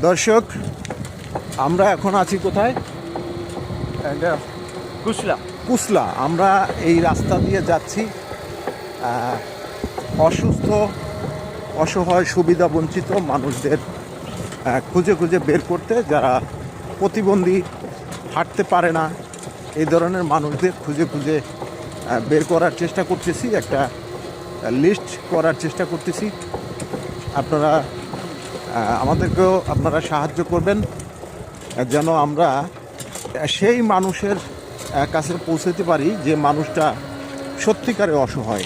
দর্শক, আমরা এখন আছি কোথায়? কুসলা। আমরা এই রাস্তা দিয়ে যাচ্ছি অসুস্থ, অসহায়, সুবিধা বঞ্চিত মানুষদের খুঁজে খুঁজে বের করতে, যারা প্রতিবন্ধী, হাঁটতে পারে না, এই ধরনের মানুষদের খুঁজে খুঁজে বের করার চেষ্টা করতেছি, একটা লিস্ট করার চেষ্টা করতেছি। আপনারা আমাদেরকেও আপনারা সাহায্য করবেন যেন আমরা সেই মানুষের কাছে পৌঁছতে পারি যে মানুষটা সত্যিকারে অসহায়।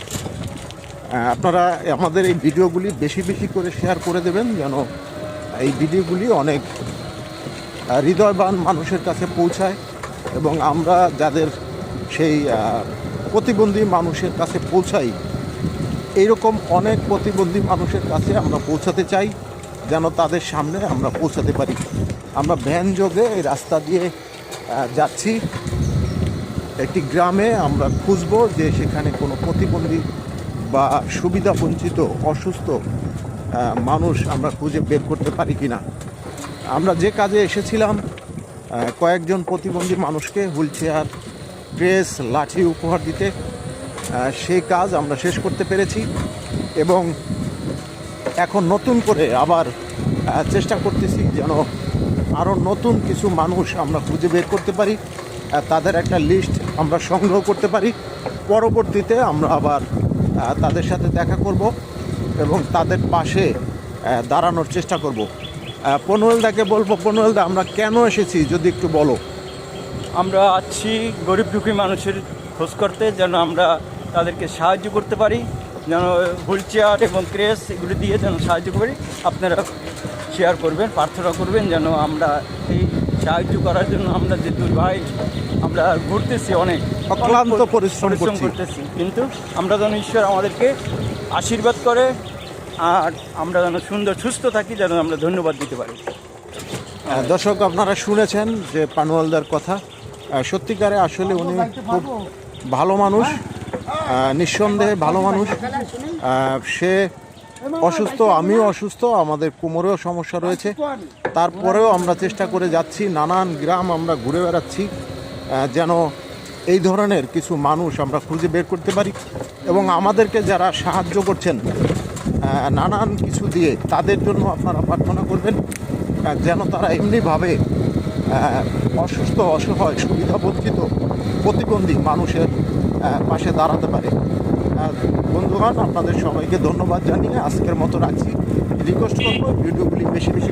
আপনারা আমাদের এই ভিডিওগুলি বেশি বেশি করে শেয়ার করে দেবেন যেন এই ভিডিওগুলি অনেক হৃদয়বান মানুষের কাছে পৌঁছায় এবং আমরা যাদের সেই প্রতিবন্ধী মানুষের কাছে পৌঁছাই, এইরকম অনেক প্রতিবন্ধী মানুষের কাছে আমরা পৌঁছাতে চাই যেন তাদের সামনে আমরা পৌঁছাতে পারি। আমরা ভ্যান যোগে এই রাস্তা দিয়ে যাচ্ছি একটি গ্রামে। আমরা খুঁজব যে সেখানে কোনো প্রতিবন্ধী বা সুবিধা বঞ্চিত অসুস্থ মানুষ আমরা খুঁজে বের করতে পারি কি না। আমরা যে কাজে এসেছিলাম কয়েকজন প্রতিবন্ধী মানুষকে হুইল চেয়ার, ড্রেস, লাঠি উপহার দিতে, সেই কাজ আমরা শেষ করতে পেরেছি এবং এখন নতুন করে আবার চেষ্টা করতেছি যেন আরও নতুন কিছু মানুষ আমরা খুঁজে বের করতে পারি, তাদের একটা লিস্ট আমরা সংগ্রহ করতে পারি। পরবর্তীতে আমরা আবার তাদের সাথে দেখা করব এবং তাদের পাশে দাঁড়ানোর চেষ্টা করব। পনুয়েলদাকে বলবো, পনুয়েলদা, আমরা কেন এসেছি যদি একটু বলো। আমরা আছি গরিব দুঃখী মানুষের খোঁজ করতে, যেন আমরা তাদেরকে সাহায্য করতে পারি, যেন হুইল চেয়ার এবং ক্রেস এগুলি দিয়ে যেন সাহায্য করি। আপনারা শেয়ার করবেন, প্রার্থনা করবেন যেন আমরা এই সাহায্য করার জন্য আমরা যে দুই ভাই আমরা ঘুরতেছি, অনেক অক্লান্ত পরিশ্রম করতেছি, কিন্তু আমরা যেন ঈশ্বর আমাদেরকে আশীর্বাদ করে আর আমরা যেন সুন্দর সুস্থ থাকি, যেন আমরা ধন্যবাদ দিতে পারি। দর্শক, আপনারা শুনেছেন যে পানুয়ালদার কথা। সত্যিকারে আসলে উনি খুব ভালো মানুষ, নিঃসন্দেহে ভালো মানুষ। সে অসুস্থ, আমিও অসুস্থ, আমাদের কোমরেও সমস্যা রয়েছে, তারপরেও আমরা চেষ্টা করে যাচ্ছি। নানান গ্রাম আমরা ঘুরে বেড়াচ্ছি যেন এই ধরনের কিছু মানুষ আমরা খুঁজে বের করতে পারি এবং আমাদেরকে যারা সাহায্য করছেন নানান কিছু দিয়ে, তাদের জন্য আপনারা প্রার্থনা করবেন যেন তারা এমনিভাবে অসুস্থ, অসহায়, সুবিধা বঞ্চিত প্রতিবন্ধী মানুষের পাশে দাঁড়াতে পারে। বন্ধুগণ, আপনাদের সবাইকে ধন্যবাদ জানিয়ে আজকের মতো রাখছি। রিকোয়েস্ট করবো ভিডিওগুলি বেশি বেশি